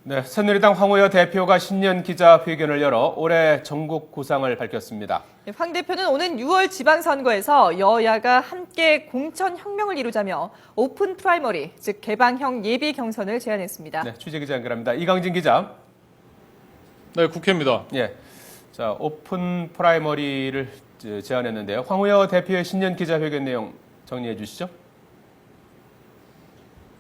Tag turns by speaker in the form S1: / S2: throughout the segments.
S1: 네, 새누리당 황우여 대표가 신년 기자회견을 열어 올해 전국 구상을 밝혔습니다.
S2: 황 대표는 오는 6월 지방선거에서 여야가 함께 공천혁명을 이루자며 오픈 프라이머리, 즉 개방형 예비 경선을 제안했습니다.
S1: 네, 취재기자 연결합니다. 이강진 기자.
S3: 네, 국회입니다.
S1: 예, 자 오픈 프라이머리를 제안했는데요. 황우여 대표의 신년 기자회견 내용 정리해 주시죠.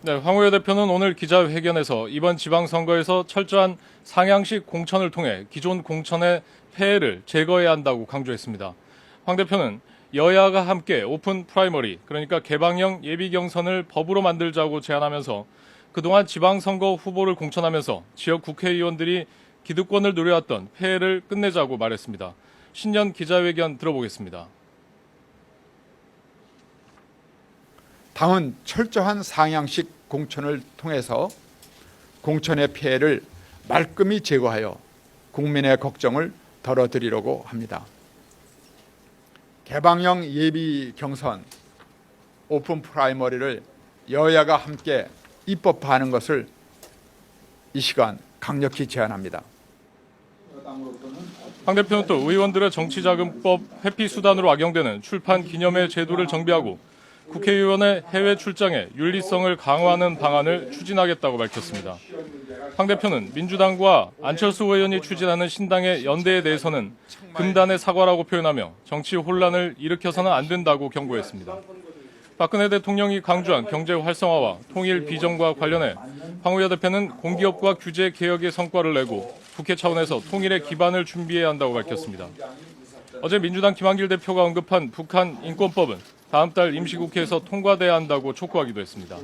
S3: 네, 황우여 대표는 오늘 기자회견에서 이번 지방선거에서 철저한 상향식 공천을 통해 기존 공천의 폐해를 제거해야 한다고 강조했습니다. 황 대표는 여야가 함께 오픈 프라이머리, 그러니까 개방형 예비 경선을 법으로 만들자고 제안하면서 그동안 지방선거 후보를 공천하면서 지역 국회의원들이 기득권을 누려왔던 폐해를 끝내자고 말했습니다. 신년 기자회견 들어보겠습니다.
S4: 당은 철저한 상향식 공천을 통해서 공천의 피해를 말끔히 제거하여 국민의 걱정을 덜어드리려고 합니다. 개방형 예비 경선 오픈 프라이머리를 여야가 함께 입법화하는 것을 이 시간 강력히 제안합니다.
S3: 황 대표는 또 의원들의 정치자금법 회피 수단으로 악용되는 출판 기념회 제도를 정비하고 국회의원의 해외 출장의 윤리성을 강화하는 방안을 추진하겠다고 밝혔습니다. 황 대표는 민주당과 안철수 의원이 추진하는 신당의 연대에 대해서는 금단의 사과라고 표현하며 정치 혼란을 일으켜서는 안 된다고 경고했습니다. 박근혜 대통령이 강조한 경제 활성화와 통일 비전과 관련해 황우여 대표는 공기업과 규제 개혁의 성과를 내고 국회 차원에서 통일의 기반을 준비해야 한다고 밝혔습니다. 어제 민주당 김한길 대표가 언급한 북한 인권법은 다음 달 임시국회에서 통과돼야 한다고 촉구하기도 했습니다.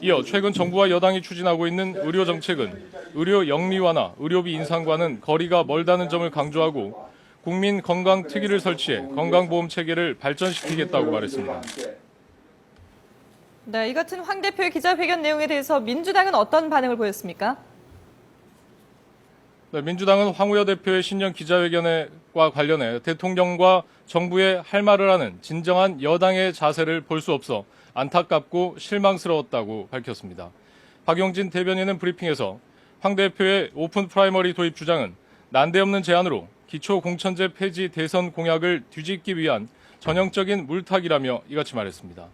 S3: 이어 최근 정부와 여당이 추진하고 있는 의료 정책은 의료 영리화나 의료비 인상과는 거리가 멀다는 점을 강조하고 국민 건강 특위를 설치해 건강보험 체계를 발전시키겠다고 말했습니다.
S2: 네, 이 같은 황 대표의 기자회견 내용에 대해서 민주당은 어떤 반응을 보였습니까?
S3: 네, 민주당은 황우여 대표의 신년 기자회견과 관련해 대통령과 정부에 할 말을 하는 진정한 여당의 자세를 볼 수 없어 안타깝고 실망스러웠다고 밝혔습니다. 박용진 대변인은 브리핑에서 황 대표의 오픈 프라이머리 도입 주장은 난데없는 제안으로 기초공천제 폐지 대선 공약을 뒤집기 위한 전형적인 물타기라며 이같이 말했습니다.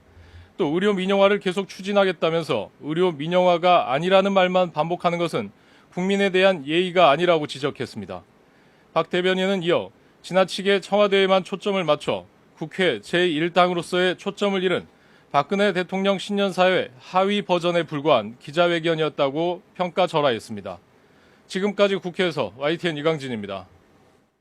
S3: 또 의료 민영화를 계속 추진하겠다면서 의료 민영화가 아니라는 말만 반복하는 것은 국민에 대한 예의가 아니라고 지적했습니다. 박 대변인은 이어 지나치게 청와대에만 초점을 맞춰 국회 제1당으로서의 초점을 잃은 박근혜 대통령 신년사회 하위 버전에 불과한 기자회견이었다고 평가절하했습니다. 지금까지 국회에서 YTN 이강진입니다.